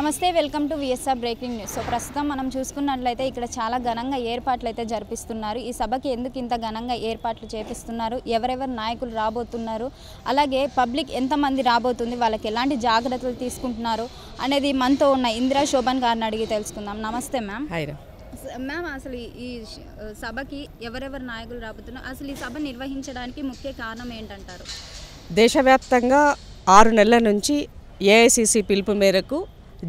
నమస్తే welcome to VSR breaking news. So ప్రస్తుతం మనం చూసుకున్నట్లయితే ఇక్కడ చాలా ఘనంగా ఏర్పాట్లు అయితే జరిపిస్తున్నారు. ఈ సభకి ఎందుకు ఇంత ఘనంగా ఏర్పాట్లు చేపిస్తున్నారు, ఎవరెవరు నాయకులు రాబోతున్నారు, అలాగే పబ్లిక్ ఎంతమంది రాబోతుంది, వాళ్ళకి ఎలాంటి జాగ్రత్తలు తీసుకుంటున్నారు అనేది మనతో ఉన్న ఇందిరా శోభన్ గారిని అడిగి తెలుసుకుందాం. నమస్తే మ్యామ్. మ్యామ్, అసలు ఈ సభకి ఎవరెవరు నాయకులు రాబోతున్నారు, అసలు ఈ సభ నిర్వహించడానికి ముఖ్య కారణం ఏంటంటారు? దేశవ్యాప్తంగా 6 నెలల నుంచి ఏఐసిసి పిలుపు మేరకు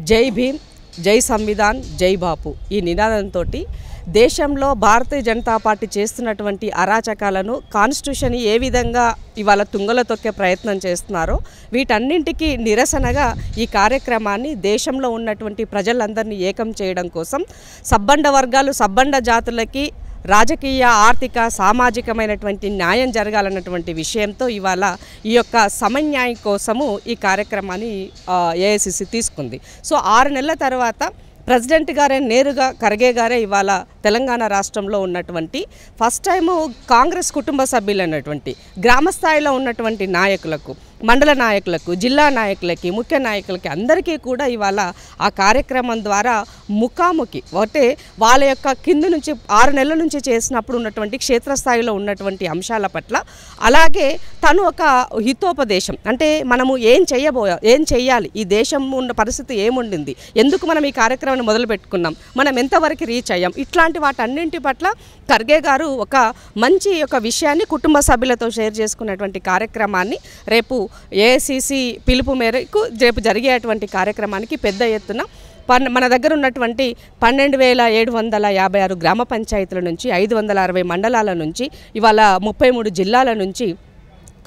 జై భీమ్, జై సంవిధాన్, జై బాపు ఈ నినాదంతో దేశంలో భారతీయ జనతా పార్టీ చేస్తున్నటువంటి అరాచకాలను, కాన్స్టిట్యూషన్ ఏ విధంగా ఇవాళ తుంగలో తొక్కే ప్రయత్నం చేస్తున్నారో వీటన్నింటికీ నిరసనగా ఈ కార్యక్రమాన్ని దేశంలో ఉన్నటువంటి ప్రజలందరినీ ఏకం చేయడం కోసం సబ్బండ వర్గాలు, సబ్బండ జాతులకి రాజకీయ, ఆర్థిక, సామాజికమైనటువంటి న్యాయం జరగాలన్నటువంటి విషయంతో ఇవాళ ఈ యొక్క సమన్యాయం కోసము ఈ కార్యక్రమాన్ని ఏఐసిసి తీసుకుంది. సో 6 నెలల తర్వాత ప్రెసిడెంట్ గారే నేరుగా ఖర్గే గారే ఇవాళ తెలంగాణ రాష్ట్రంలో ఉన్నటువంటి ఫస్ట్ టైము కాంగ్రెస్ కుటుంబ సభ్యులు అన్నటువంటి గ్రామ స్థాయిలో ఉన్నటువంటి నాయకులకు, మండల నాయకులకు, జిల్లా నాయకులకి, ముఖ్య నాయకులకి అందరికీ కూడా ఇవాళ ఆ కార్యక్రమం ద్వారా ముఖాముఖి అంటే వాళ్ళ యొక్క కింద నుంచి 6 నెలల నుంచి చేసినప్పుడు ఉన్నటువంటి క్షేత్రస్థాయిలో ఉన్నటువంటి అంశాల పట్ల, అలాగే తను ఒక హితోపదేశం అంటే మనము ఏం చేయాలి, ఈ దేశం ఉన్న పరిస్థితి ఏముండింది, ఎందుకు మనం ఈ కార్యక్రమాన్ని మొదలు పెట్టుకున్నాం, మనం ఎంతవరకు రీచ్ అయ్యాం, ఇట్లాంటి వాటన్నింటి పట్ల ఖర్గే గారు ఒక మంచి ఒక విషయాన్ని కుటుంబ సభ్యులతో షేర్ చేసుకున్నటువంటి కార్యక్రమాన్ని రేపు ఏఐసిసి పిలుపు మేరకు రేపు జరిగేటువంటి కార్యక్రమానికి పెద్ద ఎత్తున మన దగ్గర ఉన్నటువంటి 12,756 గ్రామ పంచాయతీల నుంచి 560 మండలాల నుంచి ఇవాళ 33 జిల్లాల నుంచి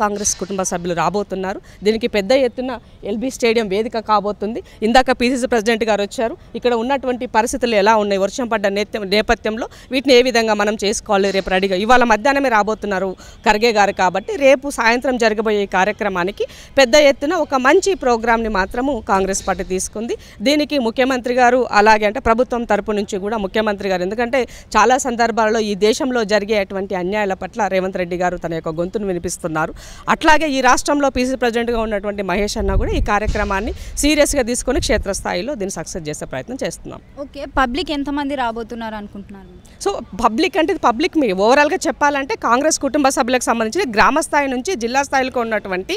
కాంగ్రెస్ కుటుంబ సభ్యులు రాబోతున్నారు. దీనికి పెద్ద ఎత్తున ఎల్బీ స్టేడియం వేదిక కాబోతుంది. ఇందాక పిసిసి ప్రెసిడెంట్ గారు వచ్చారు. ఇక్కడ ఉన్నటువంటి పరిస్థితులు ఎలా ఉన్నాయి, వర్షం పడ్డ నేపథ్యంలో వీటిని ఏ విధంగా మనం చేసుకోవాలి, రేపు రెడీగా ఇవాళ మధ్యాహ్నమే రాబోతున్నారు ఖర్గే గారు. కాబట్టి రేపు సాయంత్రం జరగబోయే కార్యక్రమానికి పెద్ద ఎత్తున ఒక మంచి ప్రోగ్రామ్ని మాత్రము కాంగ్రెస్ పార్టీ తీసుకుంది. దీనికి ముఖ్యమంత్రి గారు, అలాగే అంటే ప్రభుత్వం తరపు నుంచి కూడా ముఖ్యమంత్రి గారు, ఎందుకంటే చాలా సందర్భాలలో ఈ దేశంలో జరిగేటువంటి అన్యాయాల పట్ల రేవంత్ రెడ్డి గారు తన యొక్క గొంతును వినిపిస్తున్నారు. అట్లాగే ఈ రాష్ట్రంలో పీసీ ప్రెసిడెంట్గా ఉన్నటువంటి మహేష్ అన్న కూడా ఈ కార్యక్రమాన్ని సీరియస్గా తీసుకొని క్షేత్రస్థాయిలో దీన్ని సక్సెస్ చేసే ప్రయత్నం చేస్తున్నాం. ఓకే, పబ్లిక్ ఎంతమంది రాబోతున్నారు అనుకుంటున్నారు? సో పబ్లిక్ అంటే పబ్లిక్ మీ ఓవరాల్గా చెప్పాలంటే కాంగ్రెస్ కుటుంబ సభ్యులకు సంబంధించి గ్రామ స్థాయి నుంచి జిల్లా స్థాయిలో ఉన్నటువంటి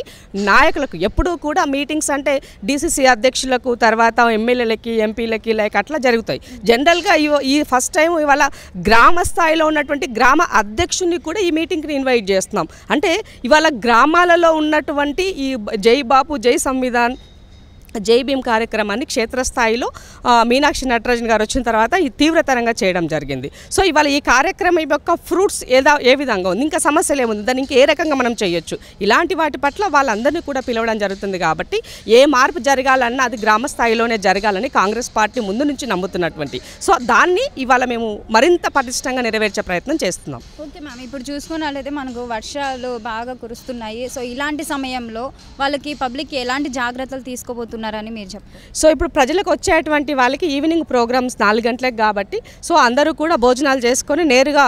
నాయకులకు ఎప్పుడూ కూడా మీటింగ్స్ అంటే డీసీసీ అధ్యక్షులకు, తర్వాత ఎమ్మెల్యేలకి, ఎంపీలకి లైక్ అట్లా జరుగుతాయి. జనరల్గా ఈ ఫస్ట్ టైం ఇవాళ గ్రామ స్థాయిలో ఉన్నటువంటి గ్రామ అధ్యక్షుని కూడా ఈ మీటింగ్ని ఇన్వైట్ చేస్తున్నాం. అంటే ఇవాళ గ్రామాలలో ఉన్నటువంటి ఈ జై బాపు, జై సంవిధాన్, జై భీమ్ కార్యక్రమాన్ని క్షేత్రస్థాయిలో మీనాక్షి నటరాజన్ గారు వచ్చిన తర్వాత ఈ తీవ్రతరంగా చేయడం జరిగింది. సో ఇవాళ ఈ కార్యక్రమం యొక్క ఫ్రూట్స్ ఏ విధంగా ఉంది, ఇంకా సమస్యలు ఏముంది, దాన్ని ఇంకా ఏ రకంగా మనం చేయొచ్చు, ఇలాంటి వాటి పట్ల వాళ్ళందరినీ కూడా పిలవడం జరుగుతుంది. కాబట్టి ఏ మార్పు జరగాలన్నా అది గ్రామ స్థాయిలోనే జరగాలని కాంగ్రెస్ పార్టీ ముందు నుంచి నమ్ముతున్నటువంటి, సో దాన్ని ఇవాళ మేము మరింత పటిష్టంగా నెరవేర్చే ప్రయత్నం చేస్తున్నాం. ఓకే మ్యామ్, ఇప్పుడు చూసుకున్నట్లయితే మనకు వర్షాలు బాగా కురుస్తున్నాయి. సో ఇలాంటి సమయంలో వాళ్ళకి పబ్లిక్ ఎలాంటి జాగ్రత్తలు తీసుకోబోతున్నారు అని మీరు చెప్పండి. సో ఇప్పుడు ప్రజలకు వచ్చేటువంటి వాళ్ళకి ఈవినింగ్ ప్రోగ్రామ్స్ 4 గంటలకు కాబట్టి సో అందరూ కూడా భోజనాలు చేసుకొని నేరుగా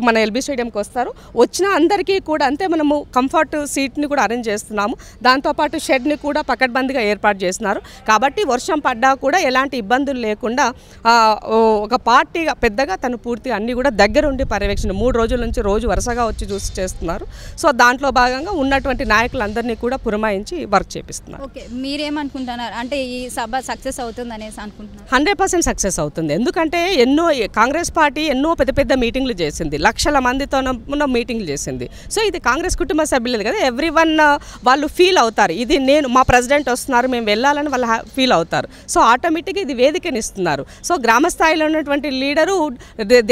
మన ఎల్బీ స్టేడియంకి వస్తారు. వచ్చిన అందరికీ కూడా అంతే మనము కంఫర్ట్ సీట్ని కూడా అరేంజ్ చేస్తున్నాము. దాంతోపాటు షెడ్ని కూడా పకడ్బందీగా ఏర్పాటు చేస్తున్నారు. కాబట్టి వర్షం పడ్డా కూడా ఎలాంటి ఇబ్బందులు లేకుండా ఒక పార్టీగా పెద్దగా తను పూర్తిగా అన్నీ కూడా దగ్గరుండి పర్యవేక్షణ 3 రోజుల నుంచి రోజు వరుసగా వచ్చి చూసి చేస్తున్నారు. సో దాంట్లో భాగంగా ఉన్నటువంటి నాయకులందరినీ కూడా పురమాయించి వర్క్ చేపిస్తున్నారు. ఓకే, మీరేమంటారు? అంటే ఈ సభ సక్సెస్ అవుతుంది అనేసి అనుకుంటున్నారు? 100% సక్సెస్ అవుతుంది. ఎందుకంటే కాంగ్రెస్ పార్టీ ఎన్నో పెద్ద పెద్ద మీటింగ్లు చేసింది, లక్షల మందితో మీటింగ్లు చేసింది. సో ఇది కాంగ్రెస్ కుటుంబ సభ్యులు కదా, ఎవ్రీవన్ వాళ్ళు ఫీల్ అవుతారు, ఇది మా ప్రెసిడెంట్ వస్తున్నారు, మేము వెళ్ళాలని వాళ్ళు ఫీల్ అవుతారు. సో ఆటోమేటిక్గా ఇది వేదికనిస్తున్నారు. సో గ్రామ స్థాయిలో ఉన్నటువంటి లీడరు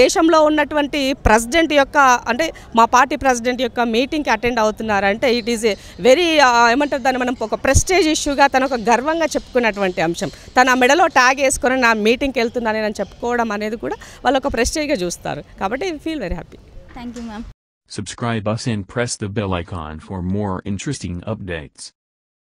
దేశంలో ఉన్నటువంటి ప్రెసిడెంట్ యొక్క అంటే మా పార్టీ ప్రెసిడెంట్ యొక్క మీటింగ్కి అటెండ్ అవుతున్నారంటే ఇట్ ఈజ్ ఏ వెరీ ఏమంటారు దాన్ని మనం ఒక ప్రెస్టేజ్ ఇష్యూగా తన ఒక గర్వంగా చెప్పుకున్నటువంటి అంశం. తన మెడలో ట్యాగ్ వేసుకొని నా మీటింగ్కి వెళ్తున్నానని నేను చెప్పుకోవడం అనేది కూడా వాళ్ళు ఒక ప్రెస్టేజ్గా చూస్తారు. కాబట్టి I feel very happy. Thank you ma'am. Subscribe us and press the bell icon for more interesting updates.